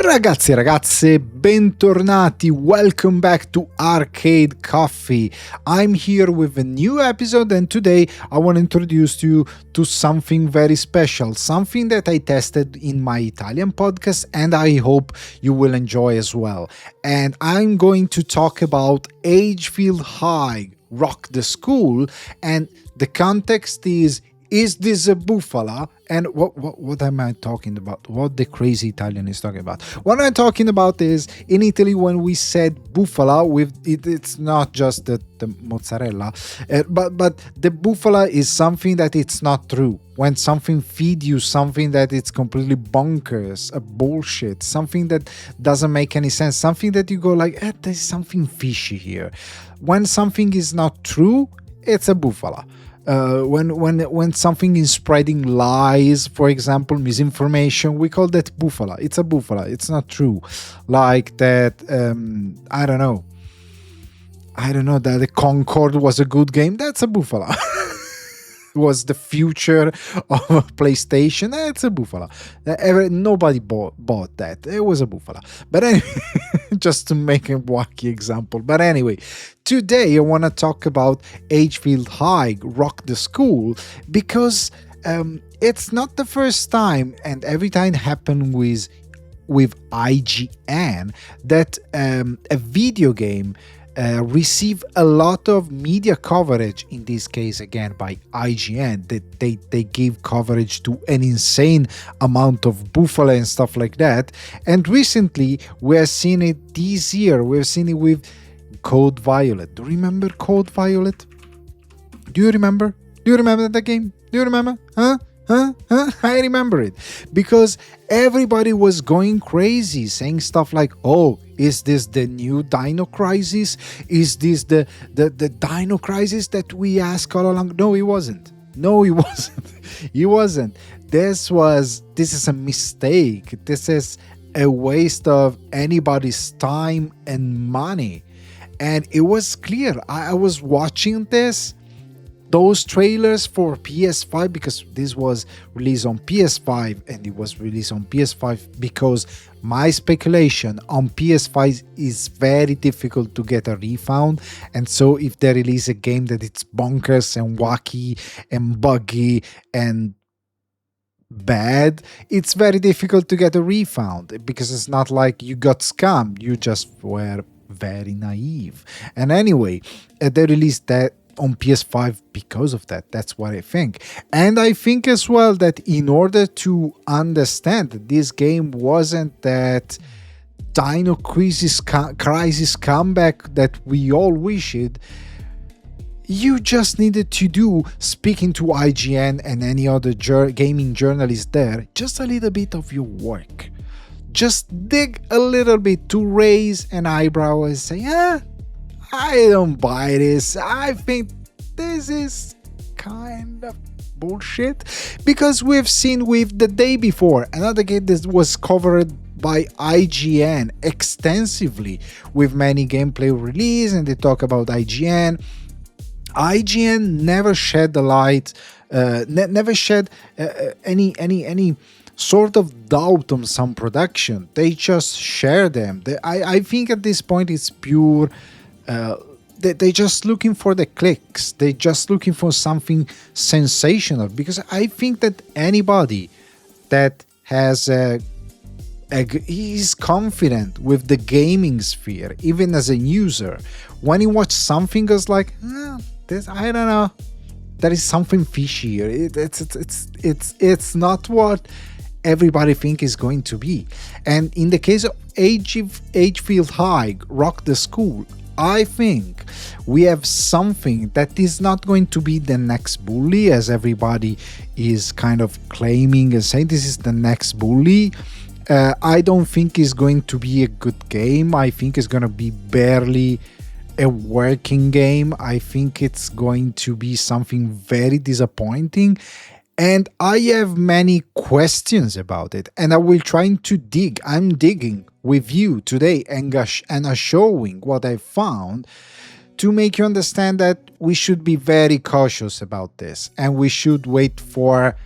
Ragazzi e ragazze, bentornati, welcome back to Arcade Coffee. I'm here with a new episode, and today I want to introduce you to something very special, something that I tested in my Italian podcast and I hope you will enjoy as well. And I'm going to talk about Agefield High, Rock the School, and the context is this a bufala? And what am I talking about? What the crazy Italian is talking about? What I'm talking about is, in Italy, when we said bufala, with it's not just the mozzarella, but the bufala is something that it's not true. When something feed you something that it's completely bonkers, a bullshit, something that doesn't make any sense, something that you go like, there's something fishy here. When something is not true, it's a bufala. When something is spreading lies, for example, misinformation, we call that bufala. It's a bufala. It's not true. Like that, I don't know, that the Concorde was a good game. That's a bufala. Was the future of PlayStation. It's a bufala. Nobody bought that. It was a bufala. But anyway, just to make a wacky example. But anyway, today I want to talk about Agefield High, Rock the School, because it's not the first time, and every time it happened with IGN, that a video game receive a lot of media coverage, in this case again by IGN, that they give coverage to an insane amount of buffalo and stuff like that. And recently we have seen it this year. We've seen it with Code Violet. Do you remember Code Violet? Do you remember that game? Do you remember? Huh? I remember it because everybody was going crazy saying stuff like, oh, is this the new Dino Crisis? Is this the Dino Crisis that we asked all along? No, it wasn't. It wasn't. This is a mistake. This is a waste of anybody's time and money. And it was clear. I was watching those trailers for PS5, because this was released on PS5, and it was released on PS5 because my speculation on PS5 is very difficult to get a refund. And so if they release a game that it's bonkers and wacky and buggy and bad, it's very difficult to get a refund, because it's not like you got scammed, you just were very naive. And anyway, they released that on PS5 because of that. That's what I think. And I think as well that in order to understand that this game wasn't that Dino Crisis comeback that we all wished, you just needed to do, speaking to IGN and any other gaming journalist there, just a little bit of your work. Just dig a little bit to raise an eyebrow and say, I don't buy this. I think this is kind of bullshit. Because we've seen with The Day Before, another game that was covered by IGN extensively with many gameplay release, and they talk about IGN. IGN never shed the light, never shed any sort of doubt on some production. They just share them. I think at this point it's pure. They're just looking for the clicks. They're just looking for something sensational. Because I think that anybody that has is confident with the gaming sphere, even as a user, when you watch something goes like, this, I don't know, there is something fishy here. It's not what everybody think is going to be. And in the case of Agefield High, Rock the School, I think we have something that is not going to be the next Bully, as everybody is kind of claiming and saying this is the next Bully. I don't think it's going to be a good game. I think it's going to be barely a working game. I think it's going to be something very disappointing. And I have many questions about it, and I will try to dig. I'm digging with you today and showing what I found to make you understand that we should be very cautious about this, and we should wait for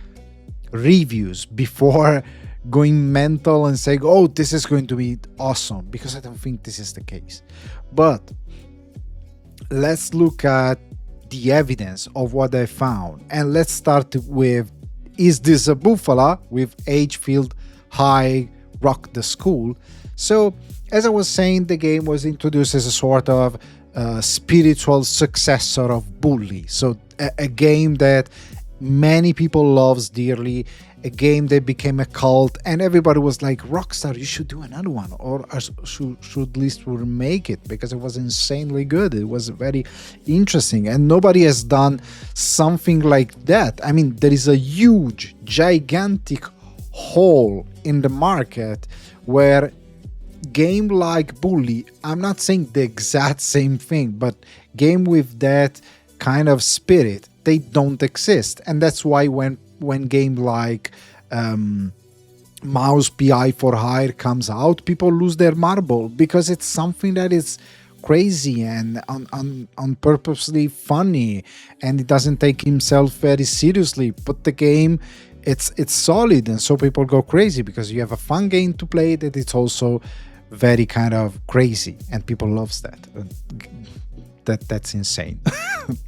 reviews before going mental and saying, oh, this is going to be awesome, because I don't think this is the case. But let's look at the evidence of what I found, and let's start with, is this a buffalo, with Agefield High Rock the School. So as I was saying, the game was introduced as a sort of spiritual successor of Bully. So a game that many people loves dearly, a game that became a cult, and everybody was like, Rockstar, you should do another one, or should at least remake it, because it was insanely good. It was very interesting, and nobody has done something like that. I mean, there is a huge, gigantic hole in the market where game like Bully, I'm not saying the exact same thing, but game with that kind of spirit, they don't exist. And that's why when game like Mouse PI for Hire comes out, people lose their marble, because it's something that is crazy and on purposely funny, and it doesn't take himself very seriously. But the game, it's solid, and so people go crazy because you have a fun game to play that it's also very kind of crazy, and people loves that. That's insane.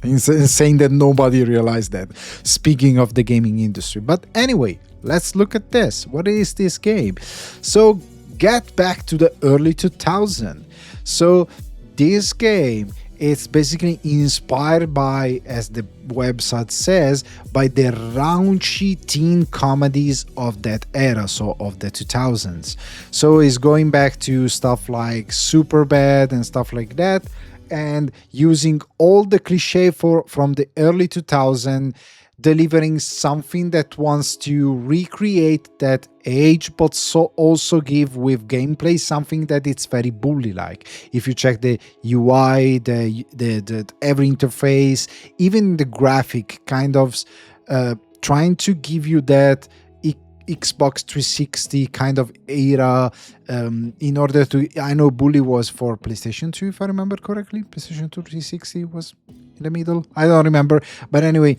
It's insane that nobody realized that, speaking of the gaming industry. But anyway, let's look at this. What is this game? So get back to the early 2000s. So this game, it's basically inspired by, as the website says, by the raunchy teen comedies of that era, so of the 2000s. So it's going back to stuff like Superbad and stuff like that, and using all the cliche from the early 2000s, delivering something that wants to recreate that age, but so also give with gameplay something that it's very Bully like. If you check the UI, the every interface, even the graphic, kind of trying to give you that Xbox 360 kind of era, in order to, I know Bully was for PlayStation 2, if I remember correctly. PlayStation 2 360 was in the middle, I don't remember, but anyway,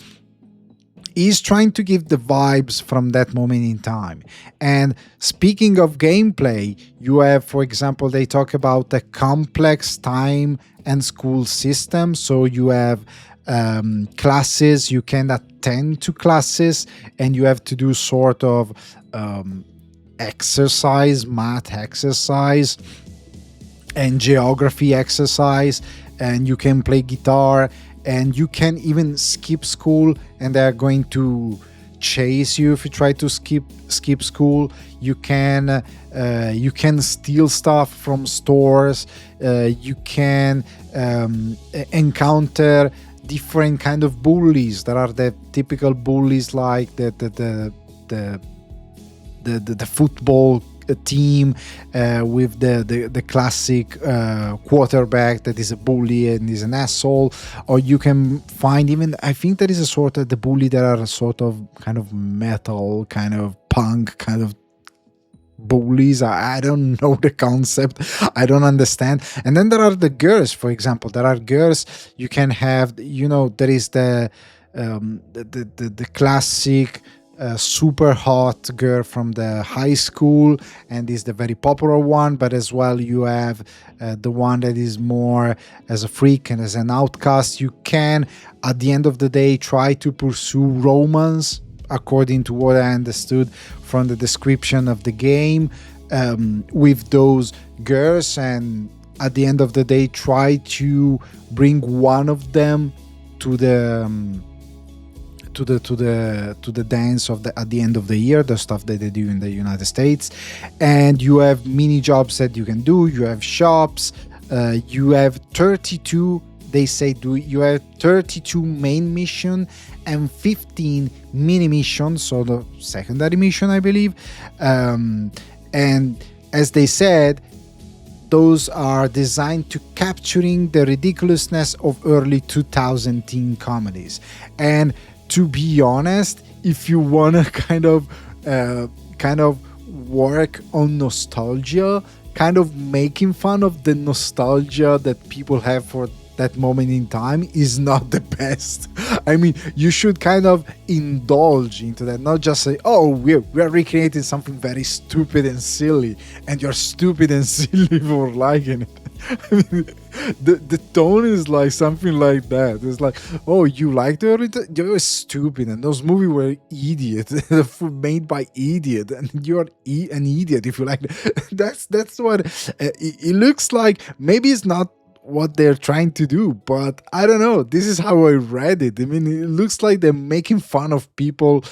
he's trying to give the vibes from that moment in time. And speaking of gameplay, you have, for example, they talk about the complex time and school system. So you have classes, you can attend to classes, and you have to do sort of exercise, math exercise and geography exercise, and you can play guitar, and you can even skip school, and they're going to chase you if you try to skip school. You can steal stuff from stores. You can encounter different kind of bullies. There are the typical bullies like the football team with the classic quarterback that is a bully and is an asshole. Or you can find, even, I think there is a sort of the bully that are sort of kind of metal, kind of punk, kind of bullies. I don't know the concept, I don't understand. And then there are the girls, for example. There are girls, you can have, there is the classic super hot girl from the high school, and is the very popular one. But as well, you have the one that is more as a freak and as an outcast. You can, at the end of the day, try to pursue romance, according to what I understood from the description of the game, with those girls, and at the end of the day try to bring one of them to the dance of at the end of the year, the stuff that they do in the United States. And you have mini jobs that you can do, you have shops, you have 32, they say, you have 32 main mission and 15 mini missions, so the secondary mission, I believe. And as they said, those are designed to capturing the ridiculousness of early 2000 teen comedies. And to be honest, if you want to kind of work on nostalgia, kind of making fun of the nostalgia that people have for that moment in time is not the best. I mean, you should kind of indulge into that, not just say, oh, we're recreating something very stupid and silly, and you're stupid and silly for liking it. I mean, the tone is like something like that. It's like, oh, you like the original? You're stupid, and those movies were idiot, made by idiot, and you're an idiot if you like it. That's what it looks like. Maybe it's not what they're trying to do, but I don't know. This is how I read it. I mean, it looks like they're making fun of people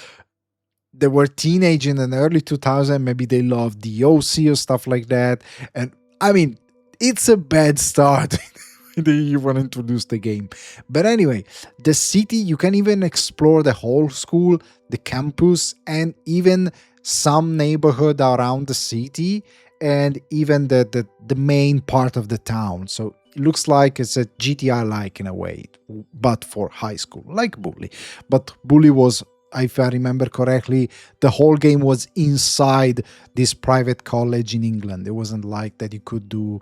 that were teenage in the early 2000s. Maybe they loved the OC or stuff like that. And I mean, it's a bad start. You want to introduce the game. But anyway, the city, you can even explore the whole school, the campus, and even some neighborhood around the city, and even the main part of the town. So it looks like it's a GTI-like in a way, but for high school, like Bully. But Bully was, if I remember correctly, the whole game was inside this private college in England. It wasn't like that you could do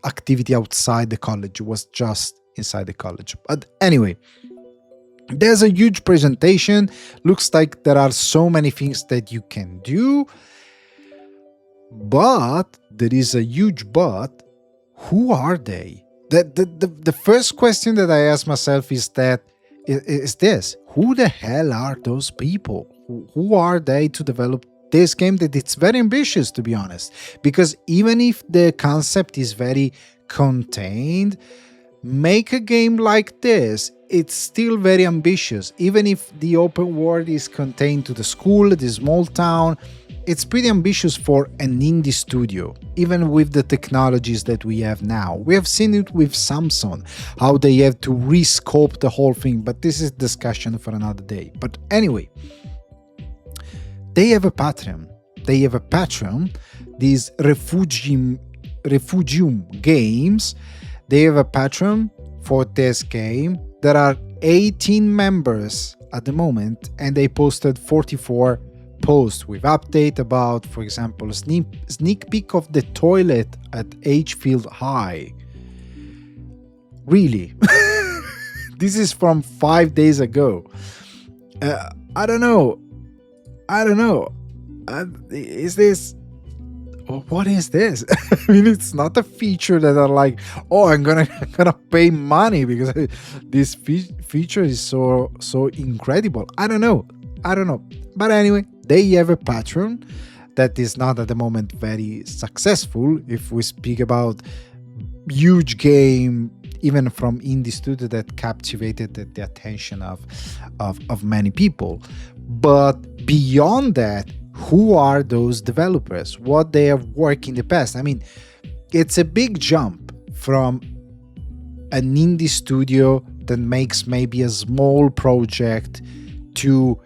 activity outside the college. It was just inside the college. But anyway, there's a huge presentation. Looks like there are so many things that you can do. But there is a huge but. Who are they? The first question that I ask myself is this: who the hell are those people? Who are they to develop this game that it's very ambitious, to be honest? Because even if the concept is very contained, make a game like this, it's still very ambitious. Even if the open world is contained to the school, the small town, it's pretty ambitious for an indie studio, even with the technologies that we have now. We have seen it with Samsung, how they have to rescope the whole thing, but this is discussion for another day. But anyway, they have a Patreon. These Refugium Games, they have a Patreon for this game. There are 18 members at the moment, and they posted 44 post with update about, for example, a sneak peek of the toilet at Agefield High. Really? This is from 5 days ago. I don't know. Is this... What is this? I mean, it's not a feature that are like, oh, I'm gonna pay money because this feature is so incredible. I don't know. But anyway, they have a Patreon that is not at the moment very successful. If we speak about huge game, even from indie studio that captivated the attention of many people. But beyond that, who are those developers? What they have worked in the past? I mean, it's a big jump from an indie studio that makes maybe a small project to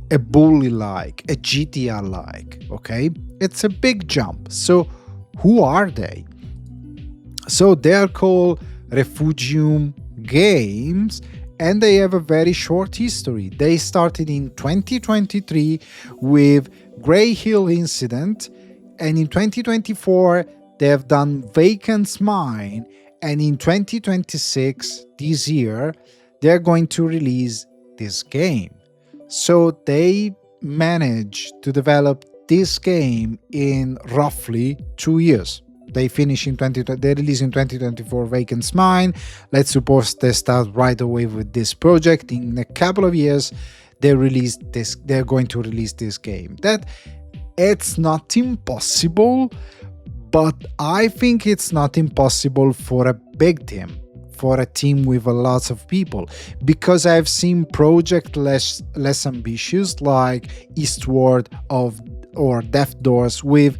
a Bully-like, a GTR-like, okay? It's a big jump. So who are they? So they're called Refugium Games, and they have a very short history. They started in 2023 with Grey Hill Incident, and in 2024 they have done Vacant's Mine, and in 2026, this year, they're going to release this game. So they managed to develop this game in roughly 2 years. They finish in they release in 2024 Vacant's Mine. Let's suppose they start right away with this project. In a couple of years, they're going to release this game. That it's not impossible, but I think it's not impossible for a big team, for a team with a lot of people, because I've seen projects less ambitious like Eastward or Death Doors with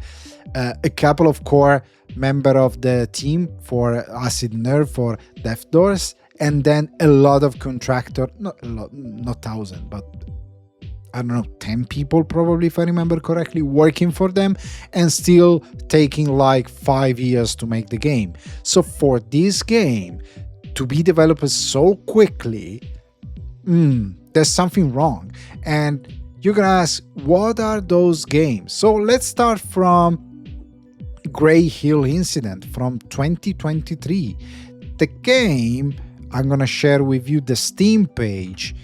a couple of core member of the team for Acid Nerve for Death Doors, and then a lot of contractor, not 1,000, but I don't know, 10 people probably, if I remember correctly, working for them, and still taking like 5 years to make the game. So for this game to be developed so quickly, there's something wrong. And you're gonna ask, what are those games? So let's start from Grey Hill Incident from 2023. The game, I'm gonna share with you the Steam page.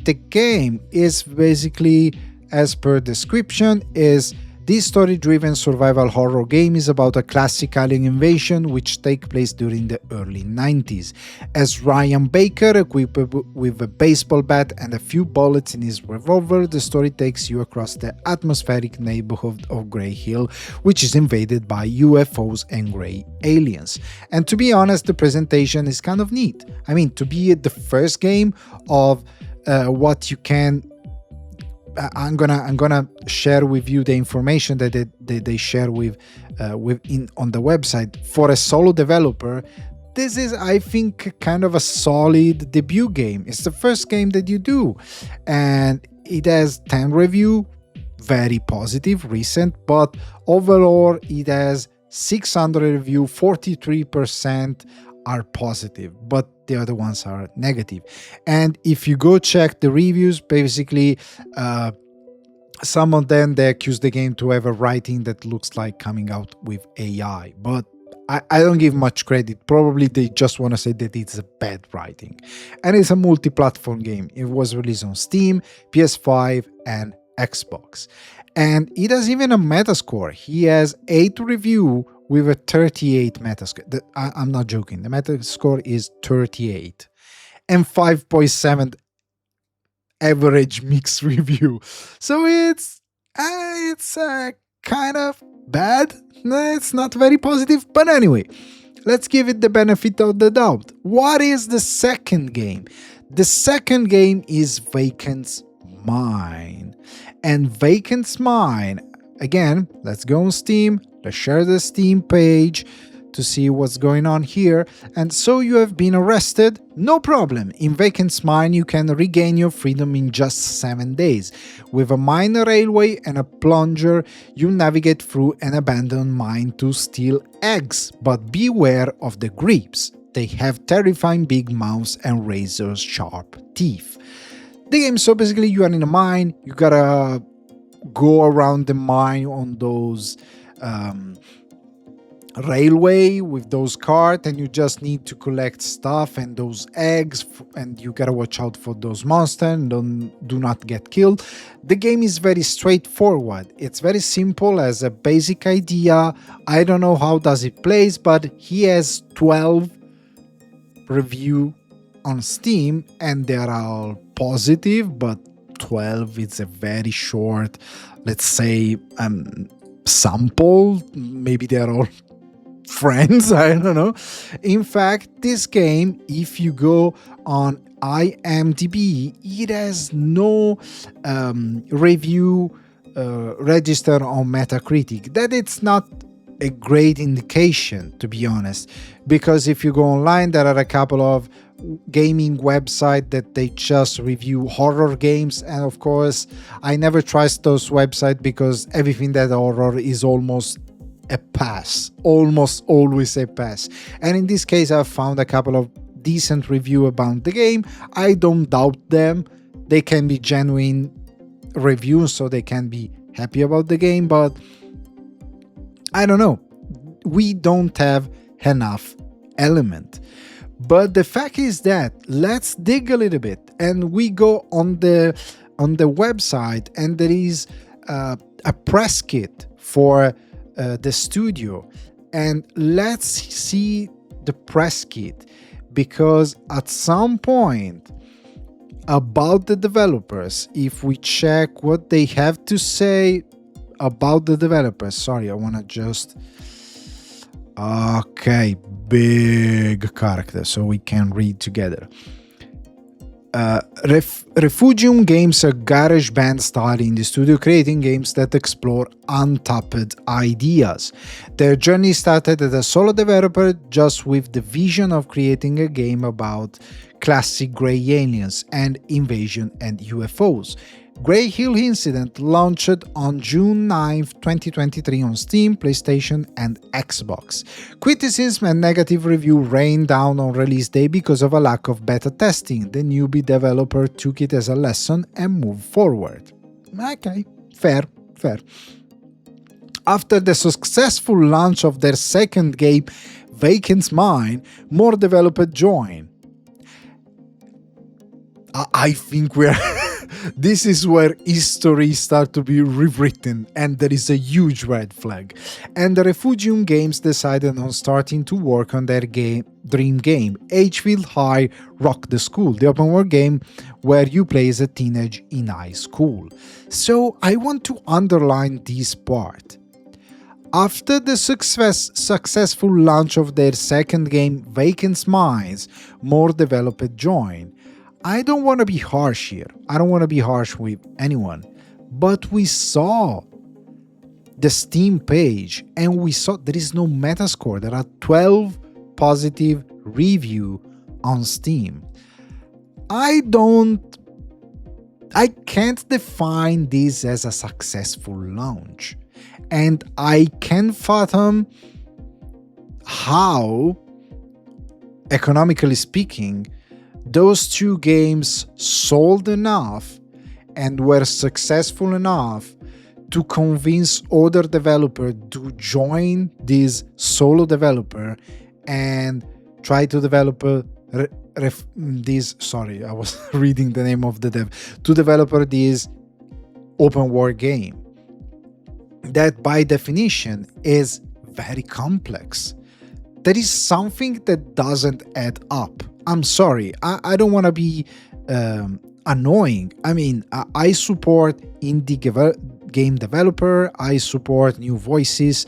The game is basically, as per description, is this story-driven survival horror game is about a classic alien invasion which takes place during the early 90s. As Ryan Baker, equipped with a baseball bat and a few bullets in his revolver, the story takes you across the atmospheric neighborhood of Grey Hill, which is invaded by UFOs and grey aliens. And to be honest, the presentation is kind of neat. I mean, to be the first game of what you can... I'm gonna share with you the information that they share with on the website. For a solo developer, this is, I think, kind of a solid debut game. It's the first game that you do, and it has 10 review, very positive, recent, but overall it has 600 review, 43% are positive, but the other ones are negative. And if you go check the reviews, basically some of them, they accuse the game to have a writing that looks like coming out with AI, but I don't give much credit. Probably they just want to say that it's a bad writing. And it's a multi-platform game. It was released on Steam, PS5 and Xbox, and it has even a Metascore. He has 8 review with a 38 Metascore. I'm not joking. The Metascore is 38 and 5.7 average mixed review. So it's kind of bad. It's not very positive. But anyway, let's give it the benefit of the doubt. What is the second game? The second game is Vacant's Mine. And Vacant's Mine, again, let's go on Steam. Let's share the Steam page to see what's going on here. And so you have been arrested? No problem. In Vacant's Mine, you can regain your freedom in just 7 days. With a mine railway and a plunger, you navigate through an abandoned mine to steal eggs. But beware of the creeps. They have terrifying big mouths and razor-sharp teeth. The game, so basically you are in a mine, you gotta go around the mine on those railway with those carts, and you just need to collect stuff and those eggs, and you gotta watch out for those monsters and do not get killed. The game is very straightforward. It's very simple as a basic idea. I don't know how does it plays, but he has 12 review on Steam and they are all positive, but 12 is a very short, let's say, sample. Maybe they're all friends, I don't know. In fact, this game, if you go on IMDb, it has no review register on Metacritic. That it's not a great indication, to be honest, because if you go online, there are a couple of gaming website that they just review horror games, and of course I never trust those websites because everything that horror is almost a pass, almost always a pass. And in this case I've found a couple of decent review about the game. I don't doubt them. They can be genuine reviews, so they can be happy about the game, but I don't know, we don't have enough element. But the fact is that let's dig a little bit, and we go on the website, and there is a press kit for the studio, and let's see the press kit, because at some point about the developers, if we check what they have to say about the developers, sorry, I want to just, okay, big character so we can read together. Refugium Games, a garage band style indie studio creating games that explore untapped ideas. Their journey started as a solo developer, just with the vision of creating a game about classic grey aliens and invasion and UFOs. Grey Hill Incident launched on June 9, 2023 on Steam, PlayStation and Xbox. Criticism and negative review rained down on release day because of a lack of beta testing. The newbie developer took it as a lesson and moved forward. Okay, fair. After the successful launch of their second game, Vacant mine, more developer join. I think we're this is where history starts to be rewritten, and there is a huge red flag. And the Refugium Games decided on starting to work on their dream game, Agefield High Rock the School, the open world game where you play as a teenage in high school. So I want to underline this part. After the successful launch of their second game, Vacant Mines, more developers join. I don't want to be harsh here. I don't want to be harsh with anyone. But we saw the Steam page and we saw there is no Metascore. There are 12 positive reviews on Steam. I can't define this as a successful launch. And I can fathom how, economically speaking, those two games sold enough and were successful enough to convince other developers to join this solo developer and try to develop sorry, I was reading the name of the dev, to develop this open world game that by definition is very complex. There is something that doesn't add up. I'm sorry, I don't want to be annoying. I mean, I support indie game developer, I support new voices,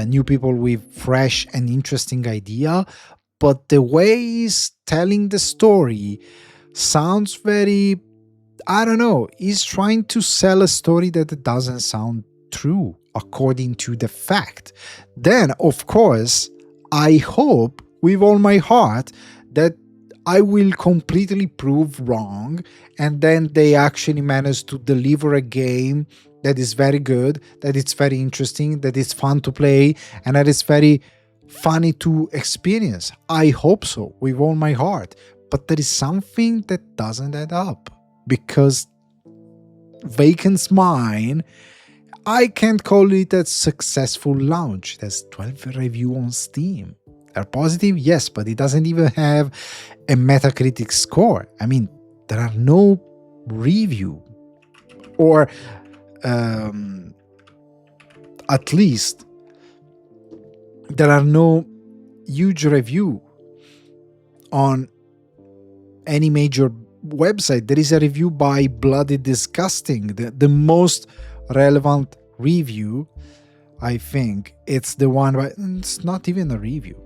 new people with fresh and interesting idea, but the way he's telling the story sounds very, I don't know, he's trying to sell a story that doesn't sound true according to the fact. Then, of course, I hope with all my heart that I will completely prove wrong, and then they actually manage to deliver a game that is very good, that it's very interesting, that it's fun to play, and that it's very funny to experience. I hope so with all my heart. But there is something that doesn't add up, because Vacant Mine, I can't call it a successful launch. There's 12 reviews on Steam. They're positive, yes, but it doesn't even have a Metacritic score. I mean, there are no review, or at least there are no huge review on any major website. There is a review by Bloody Disgusting, the most relevant review. I think it's the one, but it's not even a review.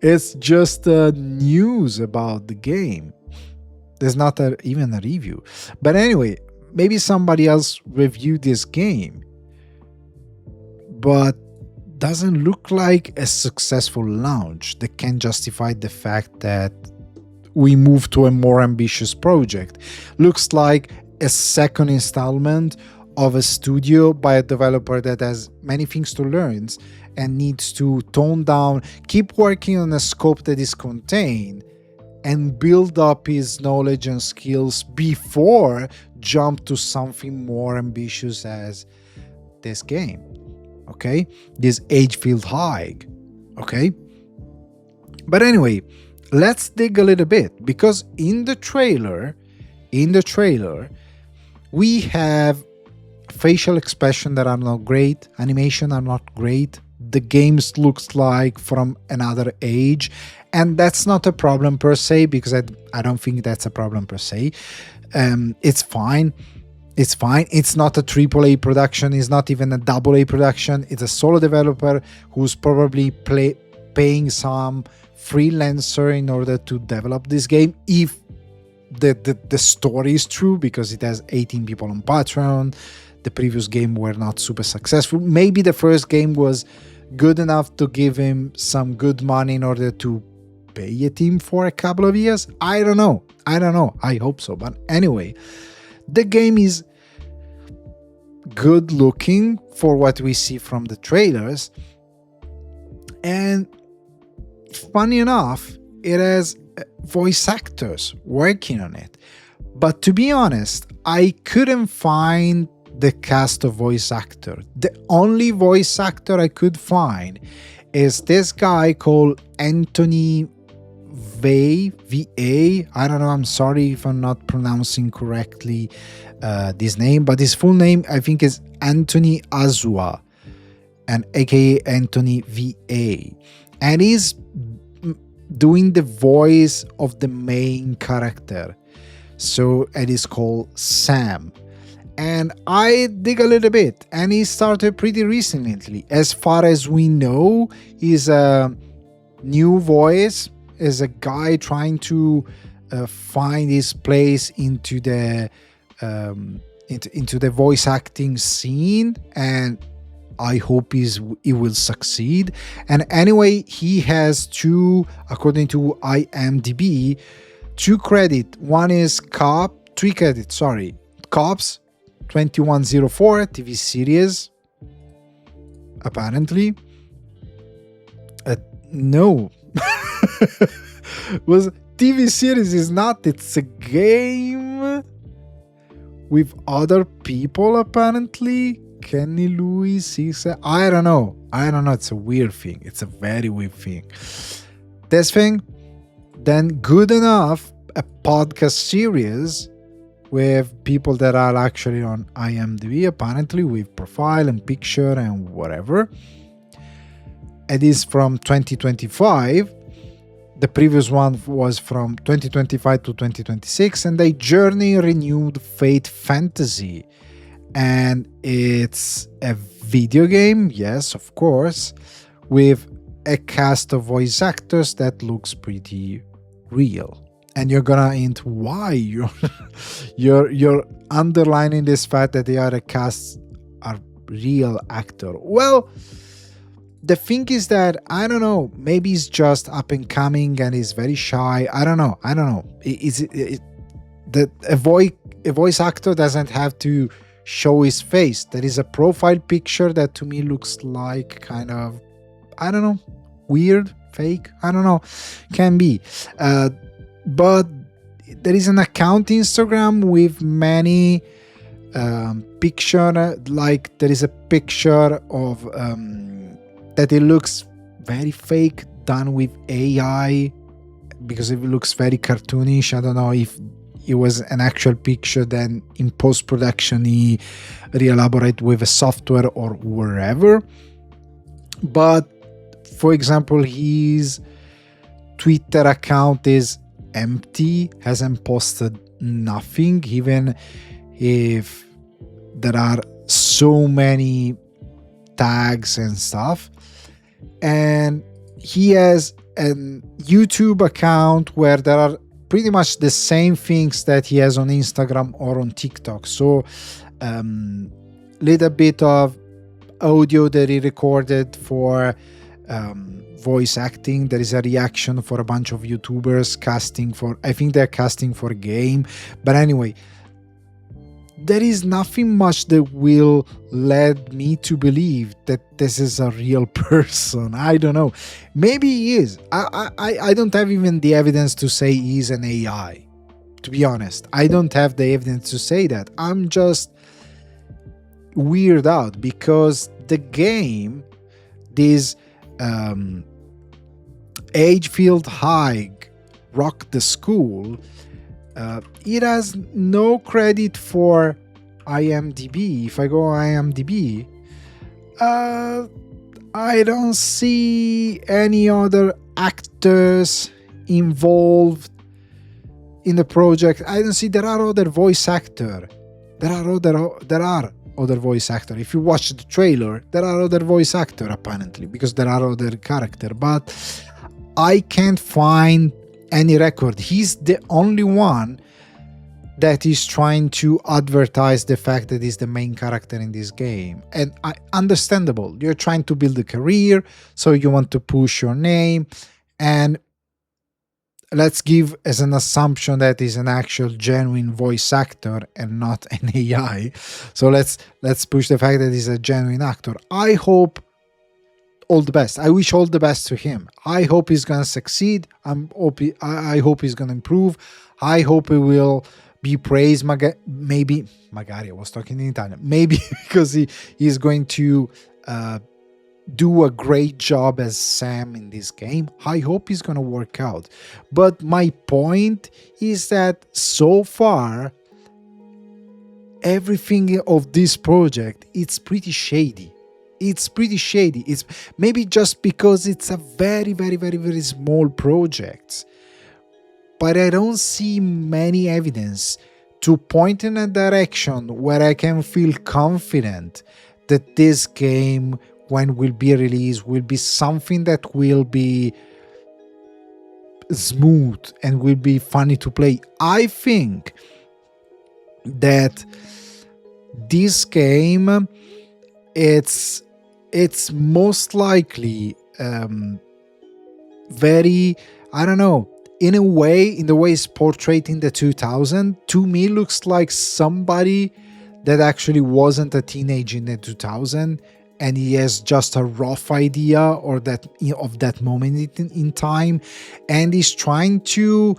It's just news about the game. There's not even a review. But anyway, maybe somebody else reviewed this game, but doesn't look like a successful launch that can justify the fact that we move to a more ambitious project. Looks like a second installment of a studio by a developer that has many things to learn and needs to tone down, keep working on a scope that is contained, and build up his knowledge and skills before jump to something more ambitious as this game. Okay, this Agefield High. Okay, but anyway, let's dig a little bit, because in the trailer we have facial expression that are not great, animation are not great, the games looks like from another age, and that's not a problem per se, because I don't think that's a problem per se. It's fine. It's fine. It's not a AAA production. It's not even a AA production. It's a solo developer who's probably paying some freelancer in order to develop this game, if the story is true, because it has 18 people on Patreon. The previous game were not super successful. Maybe the first game was good enough to give him some good money in order to pay a team for a couple of years. I don't know. I hope so. But anyway, the game is good looking for what we see from the trailers, and funny enough, it has voice actors working on it. But to be honest, I couldn't find the cast of voice actor. The only voice actor I could find is this guy called Anthony VA. I don't know. I'm sorry if I'm not pronouncing correctly this name, but his full name I think is Anthony Azua, and aka Anthony VA, and he's doing the voice of the main character. So it is called Sam. And I dig a little bit, and he started pretty recently. As far as we know, he's a new voice, is a guy trying to find his place into the into the voice acting scene, and I hope he will succeed. And anyway, he has two, according to IMDb, one is three credits, sorry. Cops 2104 TV series, apparently. No. Was TV series is not, it's a game with other people apparently. Kenny Lewis, I don't know, it's a weird thing, it's a very weird thing. This thing, then Good Enough, a podcast series with people that are actually on IMDb, apparently, with profile and picture and whatever. It is from 2025. The previous one was from 2025 to 2026, and they Journey Renewed Fate Fantasy. And it's a video game, yes, of course, with a cast of voice actors that looks pretty real. And you're gonna into why you're underlining this fact that the other casts are real actor. Well, the thing is that I don't know. Maybe he's just up and coming and he's very shy. I don't know. A voice actor doesn't have to show his face. There is a profile picture that to me looks like kind of, I don't know, weird, fake. I don't know. Can be. But there is an account Instagram with many picture, like there is a picture of that it looks very fake, done with AI, because it looks very cartoonish. I don't know if it was an actual picture, then in post-production he re-elaborate with a software or wherever. But for example, his Twitter account is empty, hasn't posted nothing, even if there are so many tags and stuff. And he has a YouTube account where there are pretty much the same things that he has on Instagram or on TikTok. So little bit of audio that he recorded for voice acting. There is a reaction for a bunch of YouTubers casting for, I think they're casting for a game. But anyway, there is nothing much that will lead me to believe that this is a real person. I don't know. Maybe he is. I don't have even the evidence to say he's an AI. To be honest, I don't have the evidence to say that. I'm just weirded out because the game, this Agefield High, Rock the School, it has no credit for IMDb. If I go IMDb, I don't see any other actors involved in the project. I don't see. There are other voice actors. There are other voice actors. If you watch the trailer, there are other voice actors apparently, because there are other characters. But I can't find any record. He's the only one that is trying to advertise the fact that he's the main character in this game. And understandable. You're trying to build a career, so you want to push your name. And let's give as an assumption that he's an actual genuine voice actor and not an AI. So let's push the fact that he's a genuine actor. I hope all the best. I wish all the best to him. I hope he's gonna succeed. I hope he's gonna improve. I hope he will be praised. Maybe magari, I was talking in Italian, maybe because he's going to do a great job as Sam in this game. I hope he's gonna work out. But my point is that so far, everything of this project, it's pretty shady. It's pretty shady. It's maybe just because it's a very, very, very, very small project. But I don't see many evidence to point in a direction where I can feel confident that this game, when will be released, will be something that will be smooth and will be funny to play. I think that this game, it's most likely very, I don't know, in a way, in the way it's portrayed in the 2000, to me looks like somebody that actually wasn't a teenager in the 2000, and he has just a rough idea or that of that moment in time, and he's trying to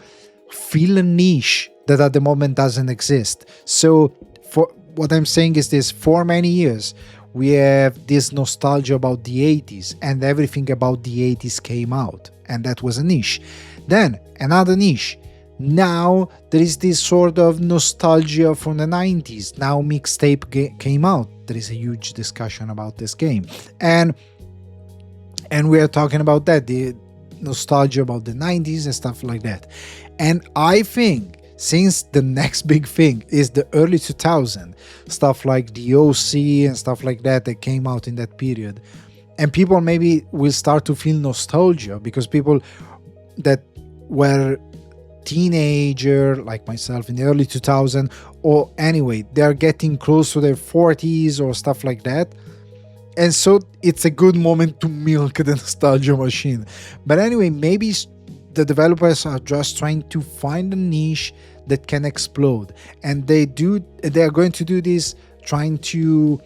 fill a niche that at the moment doesn't exist. So for what I'm saying is this: for many years we have this nostalgia about the 80s, and everything about the 80s came out, and that was a niche. Then another niche. Now there is this sort of nostalgia from the 90s. Now mixtape came out. There is a huge discussion about this game, and we are talking about that, the nostalgia about the 90s and stuff like that. And I think since the next big thing is the early 2000s, stuff like the OC and stuff like that came out in that period, and people maybe will start to feel nostalgia because people that were teenager like myself in the early 2000s, or anyway they're getting close to their 40s or stuff like that, and so it's a good moment to milk the nostalgia machine. But anyway, maybe the developers are just trying to find a niche that can explode, and they are going to do this trying to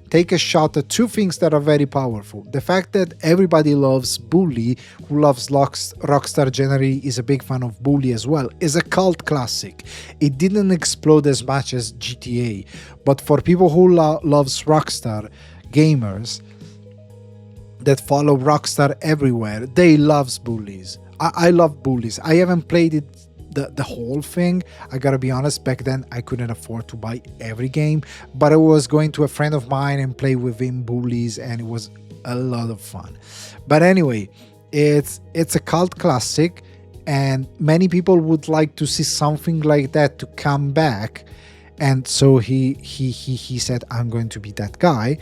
take a shot at two things that are very powerful. The fact that everybody loves Bully, who loves Rockstar generally is a big fan of Bully as well, is a cult classic. It didn't explode as much as GTA, but for people who loves Rockstar, gamers that follow Rockstar everywhere, they loves Bullies. I love Bullies. I haven't played it the whole thing. I gotta be honest, back then I couldn't afford to buy every game, but I was going to a friend of mine and play with him Bullies, and it was a lot of fun. But anyway, it's a cult classic, and many people would like to see something like that to come back, and so he said, I'm going to be that guy.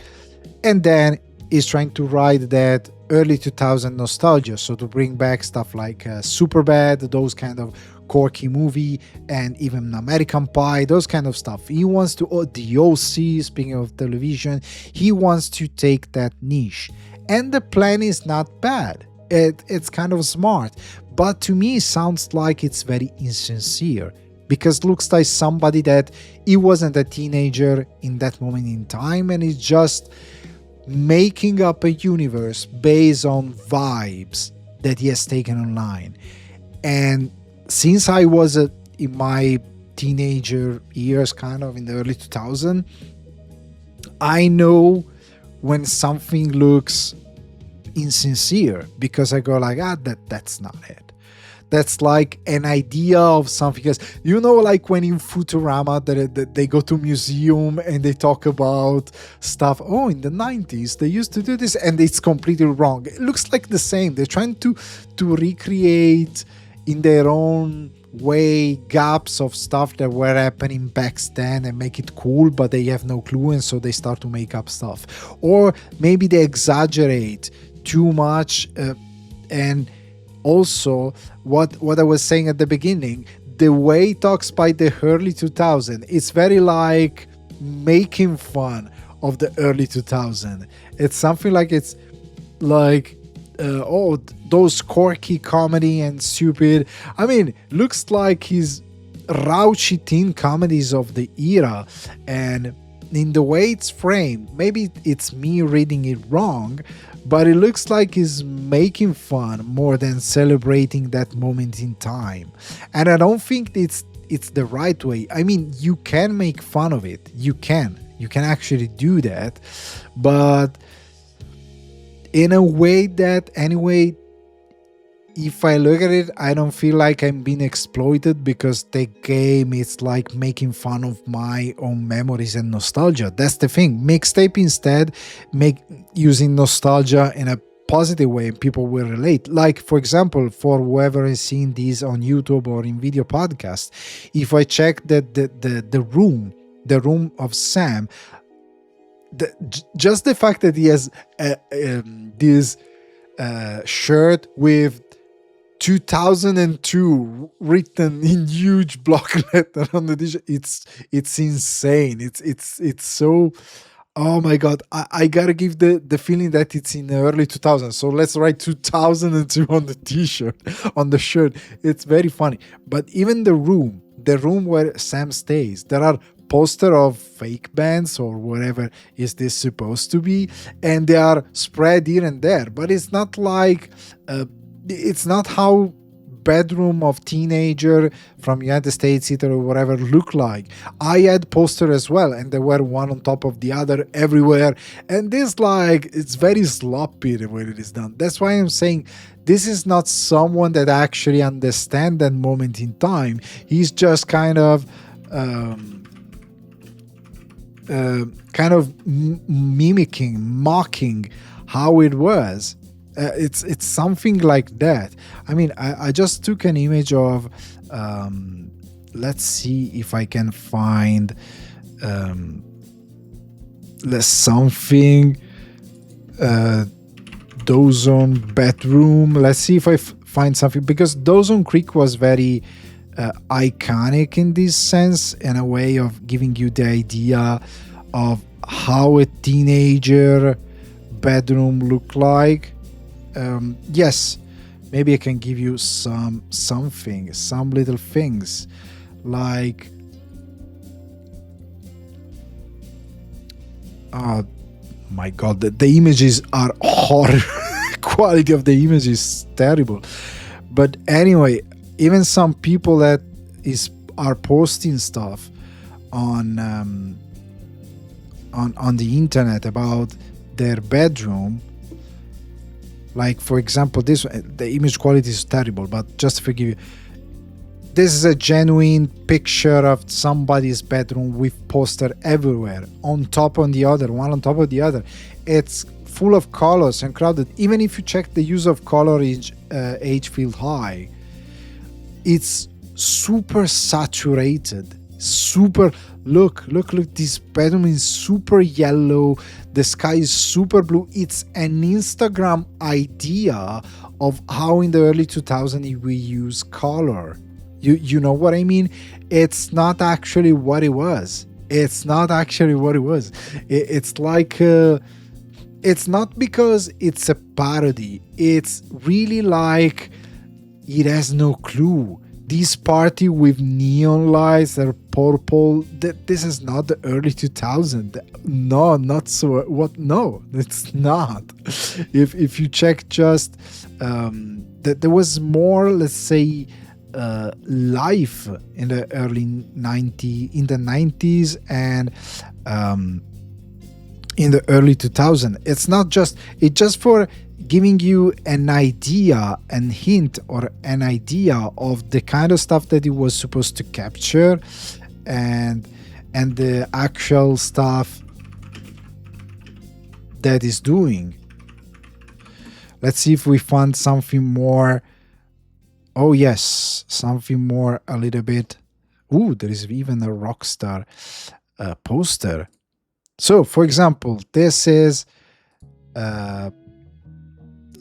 And then he's trying to ride that early 2000 nostalgia, so to bring back stuff like Superbad, those kind of quirky movie, and even American Pie, those kind of stuff. He wants to, the OC, speaking of television, he wants to take that niche, and the plan is not bad. It's kind of smart, but to me it sounds like it's very insincere, because it looks like somebody that he wasn't a teenager in that moment in time, and he's just making up a universe based on vibes that he has taken online. And since I was in my teenager years, kind of in the early 2000s, I know when something looks insincere, because I go like, that's not it. That's like an idea of something else. You know, like when in Futurama that they go to museum and they talk about stuff. Oh, in the 90s they used to do this, and it's completely wrong. It looks like the same. They're trying to recreate in their own way gaps of stuff that were happening back then and make it cool, but they have no clue, and so they start to make up stuff. Or maybe they exaggerate too much, and also what I was saying at the beginning, the way it talks by the early 2000s, it's very like making fun of the early 2000s. It's something like, it's like those quirky comedy and stupid. I mean, looks like his raunchy teen comedies of the era, and in the way it's framed, maybe it's me reading it wrong, but it looks like he's making fun more than celebrating that moment in time. And I don't think it's the right way. I mean, you can make fun of it. You can actually do that, but in a way that, anyway, if I look at it, I don't feel like I'm being exploited, because the game is like making fun of my own memories and nostalgia. That's the thing. Mixtape instead make using nostalgia in a positive way, and people will relate. Like, for example, for whoever is seeing these on YouTube or in video podcast, if I check the room of Sam, just the fact that he has this shirt with 2002 written in huge block letter on the t-shirt, it's insane. It's so, oh my god, I gotta give the feeling that it's in the early 2000s, so let's write 2002 on the t-shirt, on the shirt. It's very funny. But even the room where Sam stays, there are poster of fake bands or whatever is this supposed to be, and they are spread here and there, but it's not like it's not how bedroom of teenager from United States, Italy, or whatever look like. I had poster as well, and they were one on top of the other everywhere, and this, like, it's very sloppy the way it is done. That's why I'm saying this is not someone that actually understand that moment in time. He's just kind of mimicking, mocking how it was. It's something like that. I mean, I just took an image of, let's see if I can find something, Dawson bedroom. Let's see if I find something, because Dawson Creek was very iconic in this sense, in a way of giving you the idea of how a teenager bedroom looked like. Yes, maybe I can give you some little things, like oh my god, the images are horrible. Quality of the image is terrible. But anyway, even some people that are posting stuff on the internet about their bedroom. Like, for example, the image quality is terrible, but just to forgive you, this is a genuine picture of somebody's bedroom with poster everywhere, on top on the other, one on top of the other. It's full of colors and crowded. Even if you check the use of color in Agefield High, it's super saturated. Look, this bedroom is super yellow, the sky is super blue. It's an Instagram idea of how in the early 2000s we use color. You know what I mean? It's not actually what it was. It's like it's not because it's a parody. It's really like it has no clue. This party with neon lights that are purple, this is not the early 2000s. No, not so. What? No, it's not. If you check just that there was more, let's say, life in the early 90s and in the early 2000s. It's not just, it's just for giving you an idea, an hint or an idea of the kind of stuff that it was supposed to capture, and the actual stuff that is doing. Let's see if we find something more. Oh yes, something more a little bit. Ooh, there is even a Rockstar poster. So, for example, this is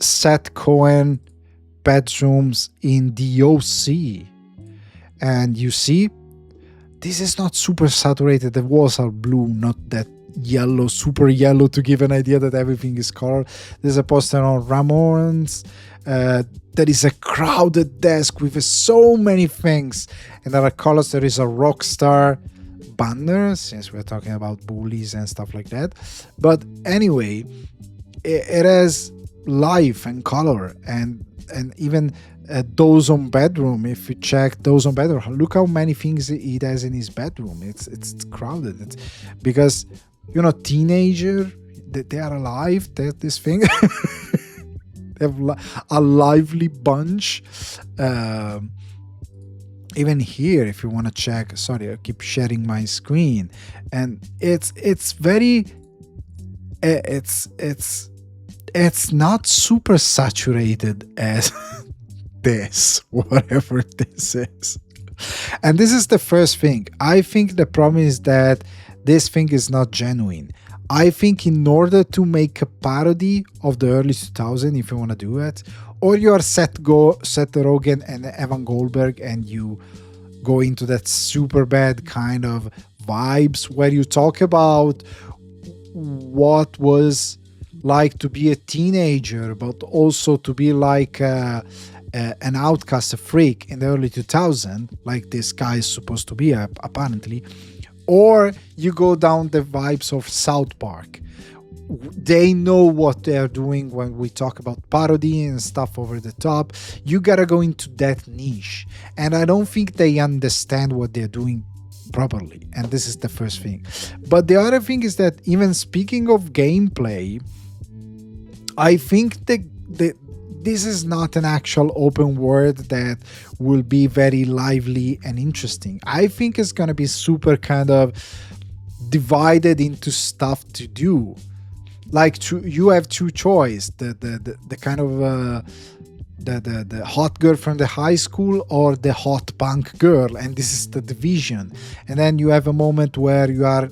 Seth Cohen bedrooms in the OC, and you see this is not super saturated. The walls are blue, not that yellow, super yellow, to give an idea that everything is color. There's a poster on Ramones. There is a crowded desk with so many things, and there are colors. There is a Rockstar banner, since we're talking about bullies and stuff like that. But anyway, it has life and color, and even those on bedroom. If you check those on bedroom, look how many things he has in his bedroom. It's crowded. It's because teenager, they are alive. This thing. They have a lively bunch. Even here, if you want to check, sorry, I keep sharing my screen, and it's very it's not super saturated as this, whatever this is. And this is the first thing. I think the problem is that this thing is not genuine. I think in order to make a parody of the early 2000s, if you want to do it, or you are Seth Rogen and Evan Goldberg, and you go into that super bad kind of vibes where you talk about what was like to be a teenager, but also to be like an outcast, a freak in the early 2000s, like this guy is supposed to be apparently. Or you go down the vibes of South Park. They know what they're doing when we talk about parody and stuff over the top. You gotta go into that niche. And I don't think they understand what they're doing properly. And this is the first thing. But the other thing is that, even speaking of gameplay, I think this is not an actual open world that will be very lively and interesting. I think it's going to be super kind of divided into stuff to do. Like you have two choice, the kind of the hot girl from the high school or the hot punk girl, and this is the division. And then you have a moment where you are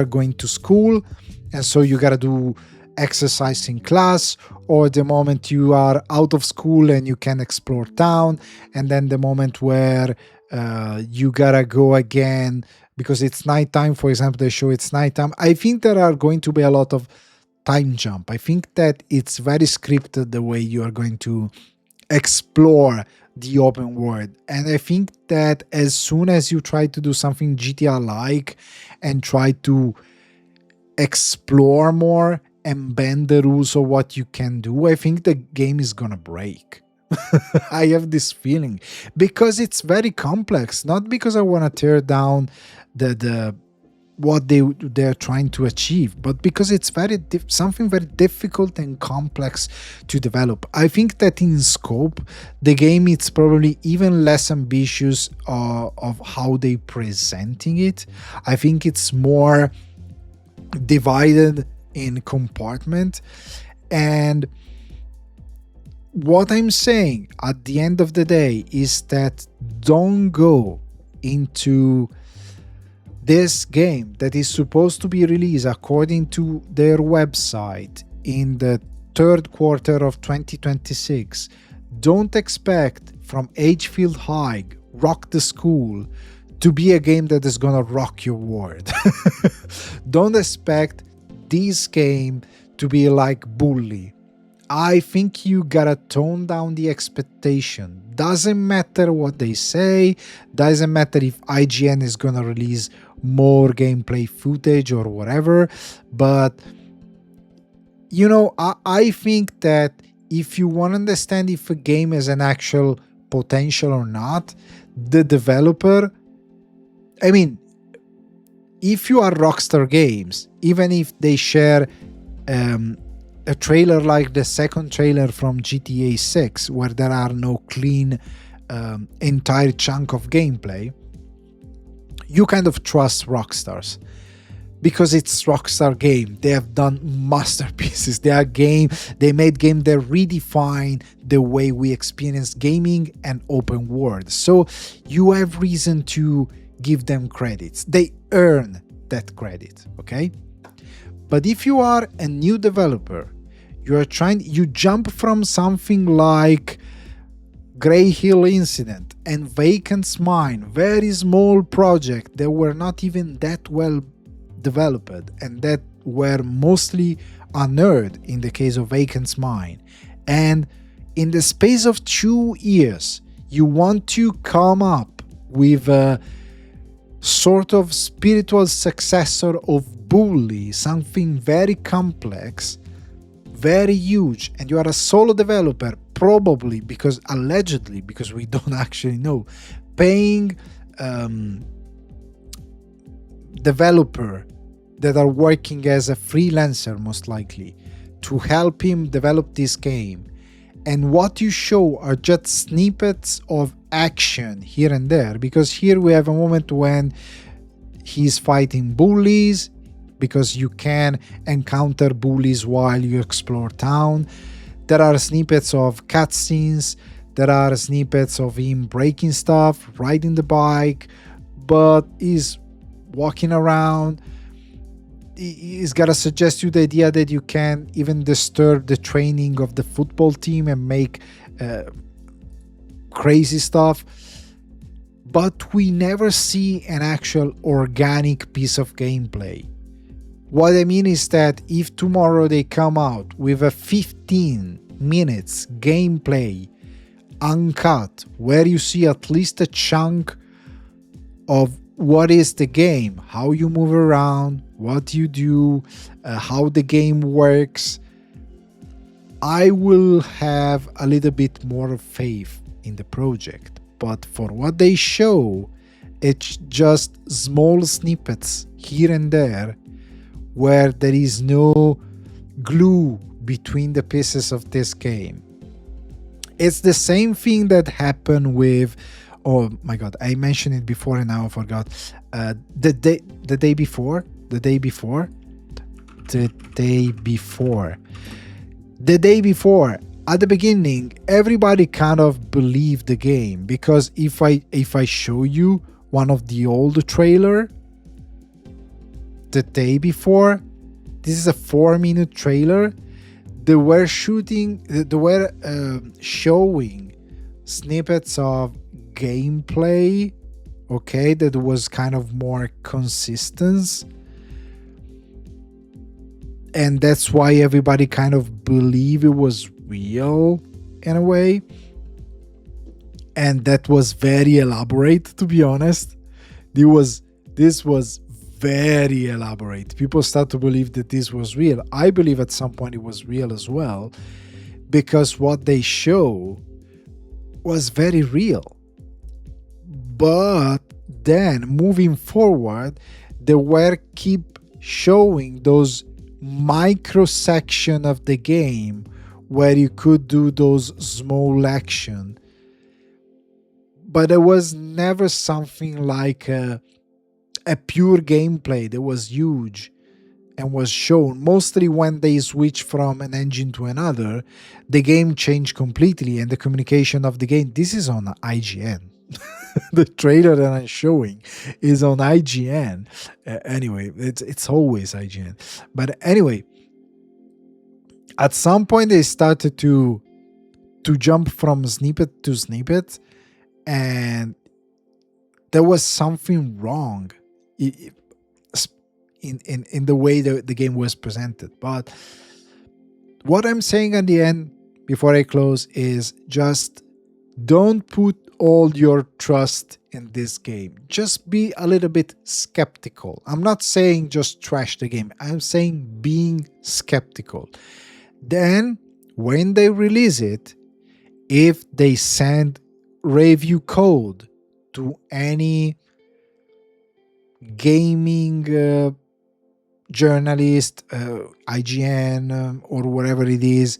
going to school, and so you got to do exercise in class, or the moment you are out of school and you can explore town, and then the moment where you gotta go again because it's nighttime. For example, they show it's nighttime. I think there are going to be a lot of time jump. I think that it's very scripted the way you are going to explore the open world, and I think that as soon as you try to do something GTA like and try to explore more and bend the rules of what you can do, I think the game is gonna break. I have this feeling because it's very complex, not because I want to tear down the what they're trying to achieve, but because it's something very difficult and complex to develop. I think that in scope, the game is probably even less ambitious of how they presenting it. I think it's more divided in compartment. And what I'm saying at the end of the day is that don't go into this game that is supposed to be released according to their website in the third quarter of 2026. Don't expect from Agefield High, Rock the School, to be a game that is gonna rock your world. Don't expect this game to be like Bully. I think you gotta tone down the expectation. Doesn't matter what they say, doesn't matter if IGN is gonna release more gameplay footage or whatever, but I think that if you want to understand if a game has an actual potential or not, the developer, I mean, if you are Rockstar Games, even if they share a trailer like the second trailer from GTA 6, where there are no clean entire chunk of gameplay, you kind of trust Rockstars because it's Rockstar game. They have done masterpieces. They made game that redefine the way we experience gaming and open world. So you have reason to give them credits. They earn that credit, okay? But if you are a new developer, you jump from something like Grey Hill Incident and Vacant's Mine, very small project that were not even that well developed and that were mostly unearned in the case of Vacant's Mine. And in the space of 2 years, you want to come up with a sort of spiritual successor of Bully, something very complex. very huge, and you are a solo developer, probably because allegedly, because we don't actually know, paying developer that are working as a freelancer most likely to help him develop this game, and what you show are just snippets of action here and there, because here we have a moment when he's fighting bullies, because you can encounter bullies while you explore town. There are snippets of cutscenes, there are snippets of him breaking stuff, riding the bike, but he's walking around. He's gotta suggest you the idea that you can even disturb the training of the football team and make crazy stuff. But we never see an actual organic piece of gameplay. What I mean is that if tomorrow they come out with a 15 minutes gameplay uncut, where you see at least a chunk of what is the game, how you move around, what you do, how the game works, I will have a little bit more faith in the project. But for what they show, it's just small snippets here and there where there is no glue between the pieces of this game. It's the same thing that happened with, oh my god, I mentioned it before and now I forgot. The day before, at the beginning, everybody kind of believed the game, because if I show you one of the old trailer, the day before, this is a 4-minute trailer. They were showing snippets of gameplay, okay, that was kind of more consistent, and that's why everybody kind of believed it was real in a way, and that was very elaborate, to be honest. This was very elaborate. People start to believe that this was real. I believe at some point it was real as well, because what they show was very real. But then moving forward, they were keep showing those micro section of the game where you could do those small action, but there was never something like a pure gameplay that was huge and was shown. Mostly when they switch from an engine to another, the game changed completely, and the communication of the game, this is on IGN. The trailer that I'm showing is on IGN. Anyway, it's always IGN. But anyway, at some point they started to jump from snippet to snippet, and there was something wrong in the way that the game was presented. But what I'm saying at the end, before I close, is just don't put all your trust in this game. Just be a little bit skeptical. I'm not saying just trash the game. I'm saying being skeptical. Then, when they release it, if they send review code to any gaming journalist, IGN, or whatever it is,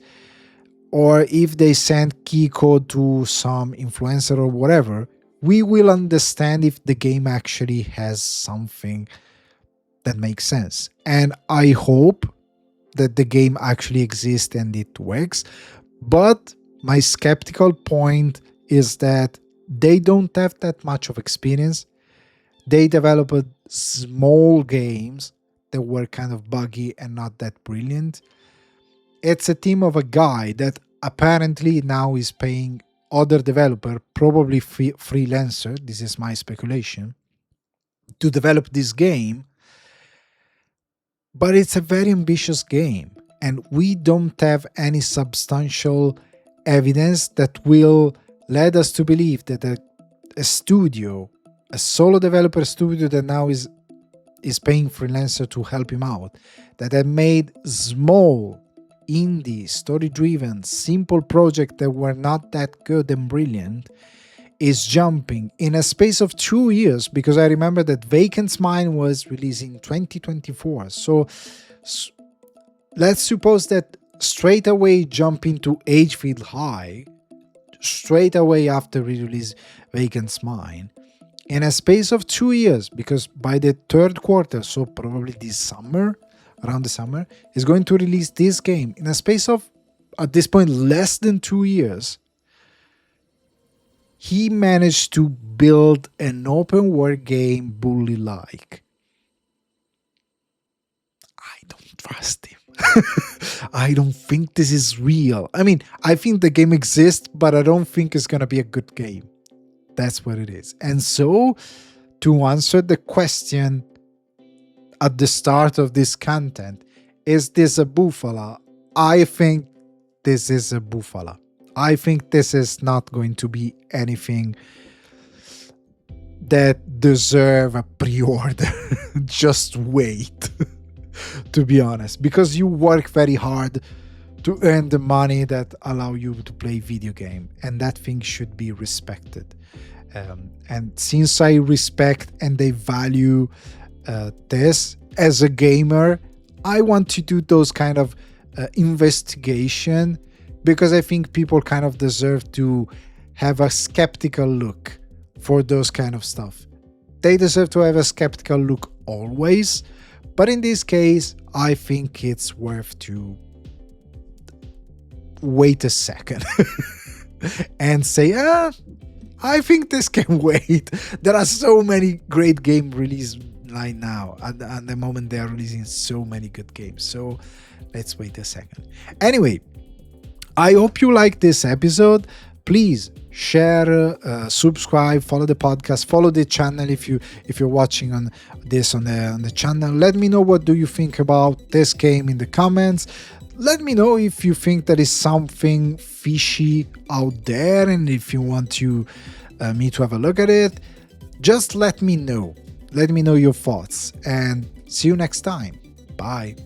or if they send key code to some influencer or whatever, we will understand if the game actually has something that makes sense. And I hope that the game actually exists and it works. But my skeptical point is that they don't have that much of experience. They developed small games that were kind of buggy and not that brilliant. It's a team of a guy that apparently now is paying other developer, probably freelancer, this is my speculation, to develop this game. But it's a very ambitious game, and we don't have any substantial evidence that will lead us to believe that a studio, a solo developer studio that now is paying freelancer to help him out, that had made small indie, story-driven, simple project that were not that good and brilliant is jumping in a space of 2 years, because I remember that Vacant's Mind was released in 2024. So let's suppose that straight away jump into Agefield High, straight away after re-release Vacant's Mind, in a space of 2 years, because by the third quarter, so probably this summer, around the summer, is going to release this game in a space of, at this point, less than 2 years. He managed to build an open world game bully-like. I don't trust him. I don't think this is real. I mean, I think the game exists, but I don't think it's going to be a good game. That's what it is. And so, to answer the question at the start of this content, is this a bufala? I think this is a bufala. I think this is not going to be anything that deserve a pre-order. Just wait, to be honest, because you work very hard to earn the money that allow you to play video game, and that thing should be respected. And since I respect and they value this as a gamer, I want to do those kind of investigation, because I think people kind of deserve to have a skeptical look for those kind of stuff. They deserve to have a skeptical look always, but in this case, I think it's worth to wait a second and say, I think this can wait. There are so many great game release right now. At the moment, they are releasing so many good games. So let's wait a second. Anyway, I hope you like this episode. Please share, subscribe, follow the podcast, follow the channel if you're watching on the channel. Let me know what do you think about this game in the comments. Let me know if you think there is something fishy out there, and if you want to me to have a look at it. Just let me know. Let me know your thoughts, and see you next time. Bye.